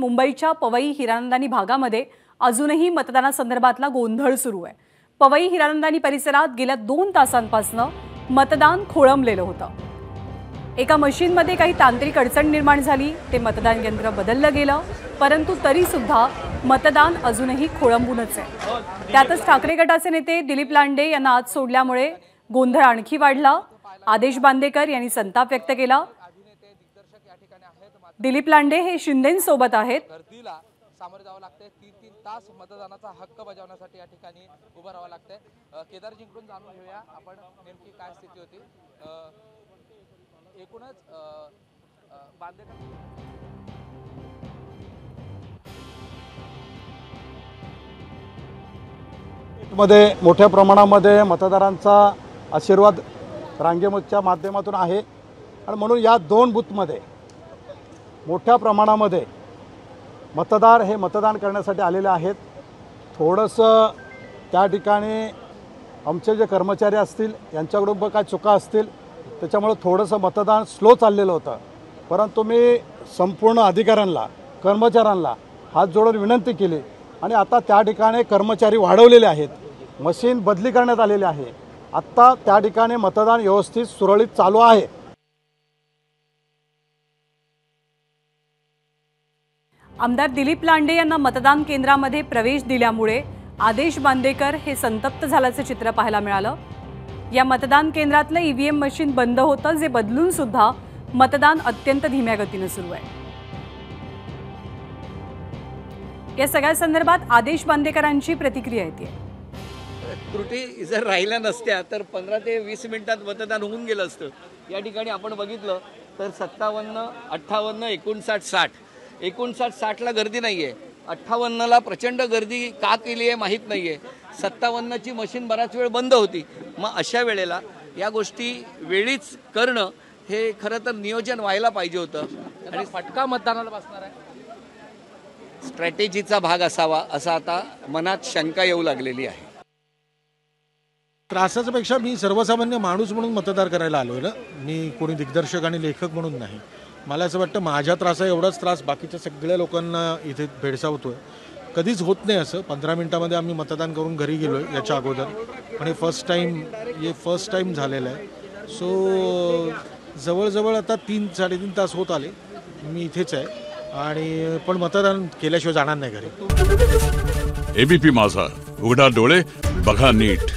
मुंबईच्या पवई हिरानंदानी भागामध्ये अजूनही मतदानासंदर्भातला गोंधळ सुरू आहे। पवई हिरानंदानी परिसरात गेल्या 2 तासांपासून मतदान खोळंबलेलं होतं। एका मशीनमध्ये काही तांत्रिक अडचण निर्माण झाली, ते मतदान यंत्र बदललं गेलं, परंतु तरी सुद्धा मतदान अजूनही खोळंबूनच आहे। त्यातच ठाकरे गटाचे नेते दिलीप लांडे यांना आत सोडल्यामुळे गोंधळ आणखी वाढला। आदेश बांदेकर यांनी संताप व्यक्त केला। दिलीप लांडे हे शिंदेंसोबत आहेत। गर्दीला सामोरे जावं लागते। 3-3 तास मतदानाचा हक्क बजावण्यासाठी या ठिकाणी उभं राहावं लागते। केदारजींकडून जाणून घेऊया आपण नेमकी काय स्थिती होती। एकूणच मध्ये मोठ्या प्रमाणामध्ये मतदारांचा आशीर्वाद रांगेच्या माध्यमातून आहे आणि म्हणून या 2 बूथमध्ये मोठ्या प्रमाणामध्ये मतदार हे मतदान करण्यासाठी आलेले आहेत। थोडंसं त्या ठिकाणी आमचे जे कर्मचारी असतील यांच्याकडून काय चुका असतील त्याच्यामुळे थोडंसं मतदान स्लो चाललेलं होतं, परंतु मी संपूर्ण अधिकाऱ्यांना कर्मचाऱ्यांना हात जोडून विनंती केली आणि आता त्या ठिकाणी कर्मचारी वाढवलेले आहेत, मशीन बदली करण्यात आलेली आहे। आत्ता त्या ठिकाणी मतदान व्यवस्थित सुरळीत चालू आहे। आमदार दिलीप लांडे यांना मतदान केंद्रामध्ये प्रवेश दिल्यामुळे आदेश बांदेकर हे संतप्त झाल्याचे चित्र पाहायला मिळालं। या मतदान केंद्रातलं ईव्हीएम मशीन बंद होतं, जे बदलून सुद्धा मतदान अत्यंत धीम्या गतीने सुरू आहे। या सगळ्या संदर्भात आदेश बांदेकरांची प्रतिक्रिया येते। त्रुटी जर राहिल्या नसत्या तर 15 ते 20 मिनिटात मतदान होऊन गेलं असतं। या ठिकाणी आपण बघितलं तर 57, 58, 59, 60ला गर्दी नाहीये, 58ला प्रचंड गर्दी का केली आहे माहीत नाहीये, 57ची मशीन बराच वेळ बंद होती। मग अशा वेळेला या गोष्टी वेळीच करणं हे खरं तर नियोजन व्हायला पाहिजे होतं आणि फटका मतदानाला बसणार आहे। स्ट्रॅटेजीचा भाग असावा असं आता मनात शंका येऊ लागलेली आहे। त्रासापेक्षा मी सर्वसामान्य माणूस म्हणून मतदार करायला आलोय ना, मी कोणी दिग्दर्शक आणि लेखक म्हणून नाही। मला असं वाटतं माझ्या त्रासा एवढाच त्रास बाकीच्या सगळ्या लोकांना इथे भेडसावतोय। कधीच होत नाही असं। 15 मिनिटांमध्ये आम्ही मतदान करून घरी गेलोय याच्या अगोदर, पण हे फर्स्ट टाइम झालेलं आहे। सो जवळजवळ आता 3-3.5 तास होत आले मी इथेच आहे आणि पण मतदान केल्याशिवाय जाणार नाही घरी। एबीपी माझा, उघडा डोळे बघा नीट।